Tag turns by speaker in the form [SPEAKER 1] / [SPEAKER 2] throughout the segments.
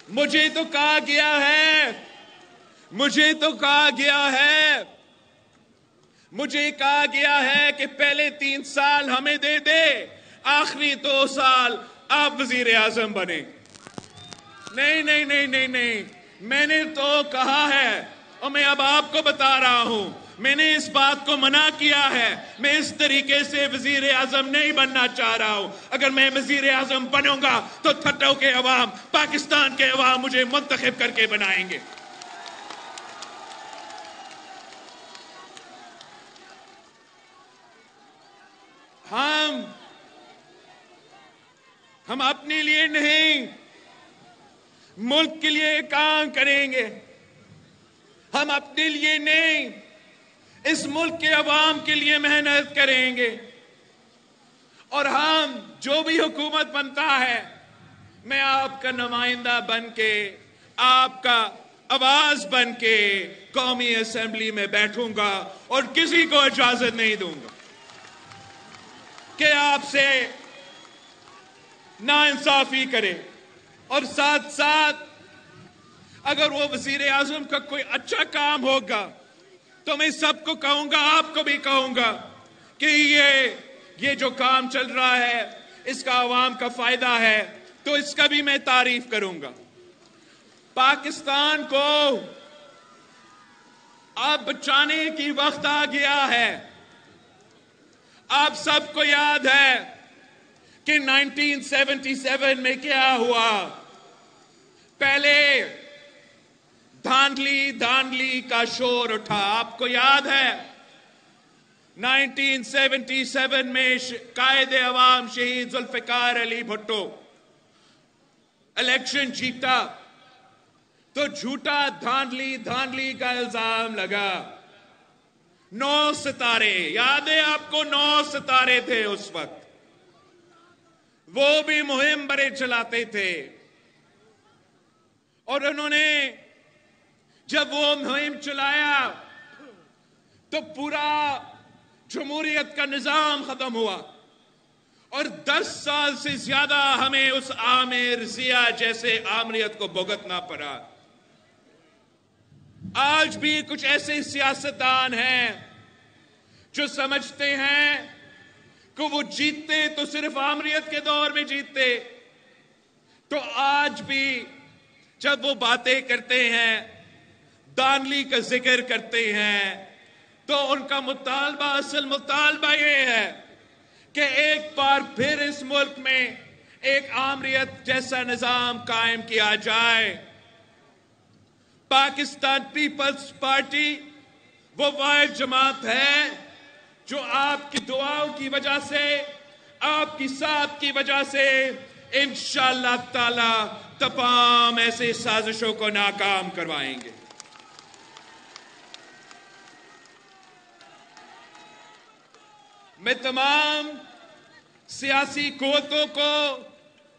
[SPEAKER 1] मुझे तो कहा गया है, मुझे कहा गया है कि पहले 3 साल हमें दे दे, आखिरी 2 साल आप वजीर आजम बने। नहीं नहीं नहीं नहीं नहीं, मैंने तो कहा है और मैं अब आपको बता रहा हूं, मैंने इस बात को मना किया है। मैं इस तरीके से वजीर आजम नहीं बनना चाह रहा हूं। अगर मैं वजीर आजम बनूंगा तो ठट्टों के अवाम, पाकिस्तान के अवाम मुझे मुंतखब करके बनाएंगे। हम अपने लिए नहीं, मुल्क के लिए काम करेंगे। हम अपने लिए नहीं, इस मुल्क के अवाम के लिए मेहनत करेंगे। और हम जो भी हुकूमत बनता है, मैं आपका नुमाइंदा बन के, आपका आवाज बन के कौमी असेंबली में बैठूंगा और किसी को इजाजत नहीं दूंगा कि आपसे नाइंसाफी करे। और साथ साथ अगर वो वजीर आजम का कोई अच्छा काम होगा तो मैं सबको कहूंगा, आपको भी कहूंगा कि ये जो काम चल रहा है इसका आवाम का फायदा है, तो इसका भी मैं तारीफ करूंगा। पाकिस्तान को अब बचाने की वक्त आ गया है। आप सबको याद है कि 1977 में क्या हुआ। पहले धांधली का शोर उठा, आपको याद है। 1977 में कायदे अवाम शहीद जुल्फिकार अली भुट्टो इलेक्शन जीता तो झूठा धांधली का इल्जाम लगा। 9 सितारे, याद है आपको? 9 सितारे थे उस वक्त, वो भी मुहिम बड़े चलाते थे। और उन्होंने जब वो मुहिम चलाया तो पूरा जमहूरियत का निजाम खत्म हुआ और 10 साल से ज्यादा हमें उस आमिर जिया जैसे आमरीत को भुगतना पड़ा। आज भी कुछ ऐसे सियासतदान हैं जो समझते हैं कि वो जीतते तो सिर्फ आमरीत के दौर में जीतते। तो आज भी जब वो बातें करते हैं, दानली का जिक्र करते हैं, तो उनका मुतालबा, असल मुतालबा ये है कि एक बार फिर इस मुल्क में एक आमरीत जैसा निजाम कायम किया जाए। पाकिस्तान पीपल्स पार्टी वो वाहिद जमात है जो आपकी दुआओं की वजह से, आपकी साथ की वजह से इंशाअल्लाह ताला तमाम ऐसे साजिशों को नाकाम करवाएंगे। मैं तमाम सियासी कुव्वतों को,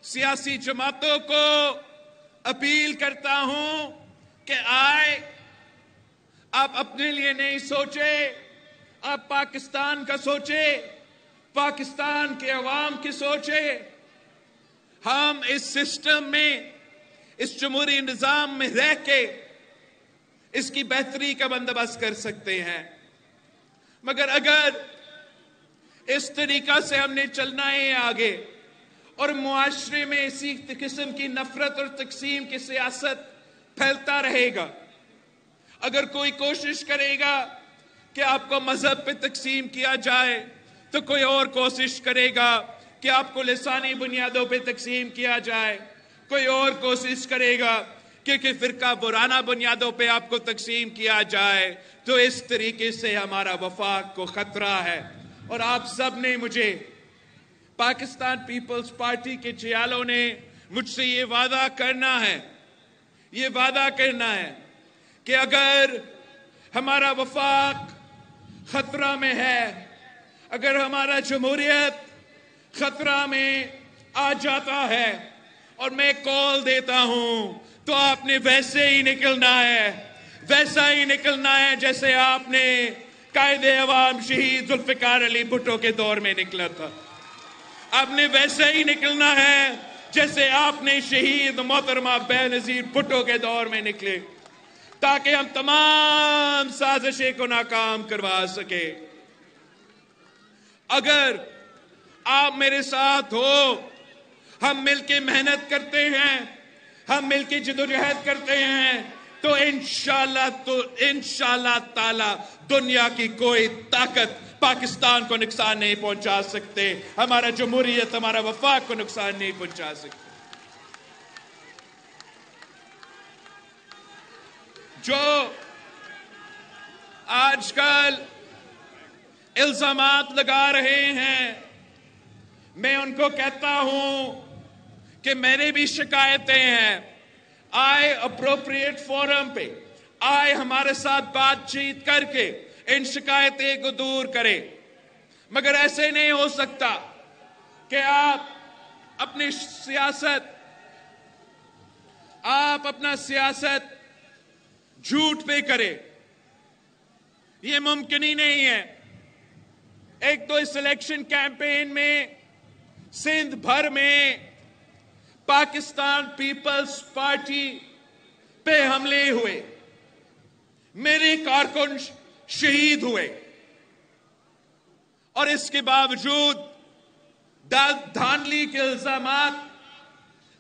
[SPEAKER 1] सियासी जमातों को अपील करता हूं कि आए, आप अपने लिए नहीं सोचे, आप पाकिस्तान का सोचे, पाकिस्तान के अवाम की सोचे। हम इस सिस्टम में, इस जमहूरी निजाम में रह के इसकी बेहतरी का बंदोबस्त कर सकते हैं। मगर अगर इस तरीका से हमने चलना है आगे और मुआशरे में इसी किस्म की नफरत और तकसीम की सियासत फैलता रहेगा, अगर कोई कोशिश करेगा कि आपको मजहब पे तकसीम किया जाए तो कोई और कोशिश करेगा कि आपको लिसानी बुनियादों पे तकसीम किया जाए, कोई और कोशिश करेगा कि फिरका वाराना बुनियादों पे आपको तकसीम किया जाए। तो इस तरीके से हमारा वफाक को खतरा है। और आप सब ने मुझे, पाकिस्तान पीपल्स पार्टी के जियालों ने मुझसे ये वादा करना है कि अगर हमारा वफाक खतरा में है, अगर हमारा जमहूरियत खतरा में आ जाता है और मैं कॉल देता हूं, तो आपने वैसे ही निकलना है, वैसा ही निकलना है जैसे आपने कायदे अवाम शहीद जुल्फिकार अली भुट्टो के दौर में निकला था। आपने वैसे ही निकलना है जैसे आपने शहीद मोहतरमा बेनजीर भुट्टो के दौर में निकले, ताकि हम तमाम साजिशें को नाकाम करवा सके। अगर आप मेरे साथ हो, हम मिलके मेहनत करते हैं, हम मिलके जिदोजहद करते हैं, तो इंशाल्लाह ताला दुनिया की कोई ताकत पाकिस्तान को नुकसान नहीं पहुंचा सकते, हमारा जमहूरियत, हमारा वफाक को नुकसान नहीं पहुंचा सकते। जो आजकल इल्जामात लगा रहे हैं, मैं उनको कहता हूं कि मेरी भी शिकायतें हैं। आए अप्रोप्रिएट फोरम पे आए, हमारे साथ बातचीत करके इन शिकायतें को दूर करें। मगर ऐसे नहीं हो सकता कि आप अपना सियासत झूठ पे करें। यह मुमकिन ही नहीं है। एक तो इस इलेक्शन कैंपेन में सिंध भर में पाकिस्तान पीपल्स पार्टी पे हमले हुए, मेरे कारकुन शहीद हुए, और इसके बावजूद धांधली के इल्जामात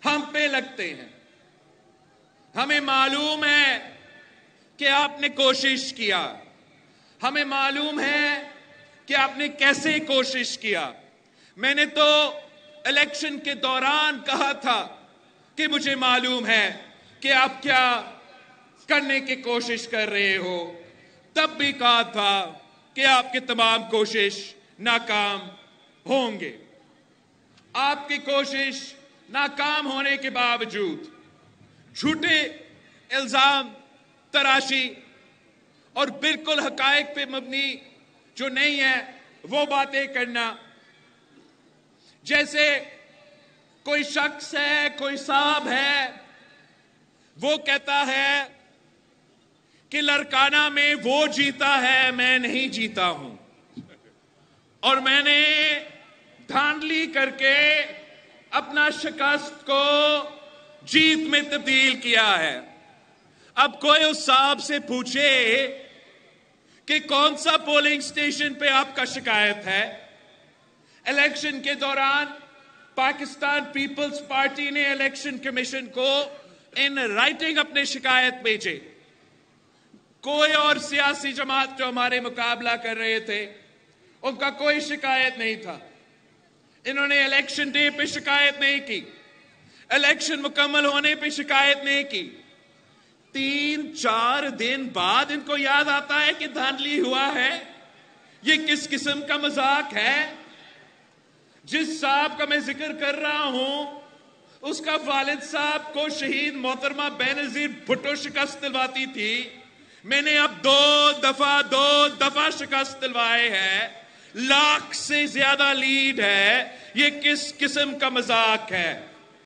[SPEAKER 1] हम पे लगते हैं। हमें मालूम है कि आपने कोशिश किया, हमें मालूम है कि आपने कैसे कोशिश किया। मैंने तो इलेक्शन के दौरान कहा था कि मुझे मालूम है कि आप क्या करने की कोशिश कर रहे हो। तब भी कहा था कि आपकी तमाम कोशिश नाकाम होंगे। आपकी कोशिश नाकाम होने के बावजूद झूठे इल्जाम तराशी और बिल्कुल हकायक पे मबनी जो नहीं है वो बातें करना, जैसे कोई शख्स है, कोई साहब है, वो कहता है कि लड़काना में वो जीता है, मैं नहीं जीता हूं, और मैंने धांधली करके अपना शिकस्त को जीत में तब्दील किया है। अब कोई उस साहब से पूछे कि कौन सा पोलिंग स्टेशन पे आपका शिकायत है। इलेक्शन के दौरान पाकिस्तान पीपल्स पार्टी ने इलेक्शन कमीशन को इन राइटिंग अपने शिकायत भेजे। कोई और सियासी जमात जो हमारे मुकाबला कर रहे थे उनका कोई शिकायत नहीं था। इन्होंने इलेक्शन डे पे शिकायत नहीं की, इलेक्शन मुकम्मल होने पे शिकायत नहीं की। 3-4 दिन बाद इनको याद आता है कि धांधली हुआ है। ये किस किस्म का मजाक है। जिस साहब का मैं जिक्र कर रहा हूं उसका वालिद साहब को शहीद मोहतरमा बेनजीर भुट्टो शिकस्त दिलवाती थी। मैंने अब दो दफा शिकस्त दिलवाए हैं, लाख से ज्यादा लीड है। ये किस किस्म का मजाक है।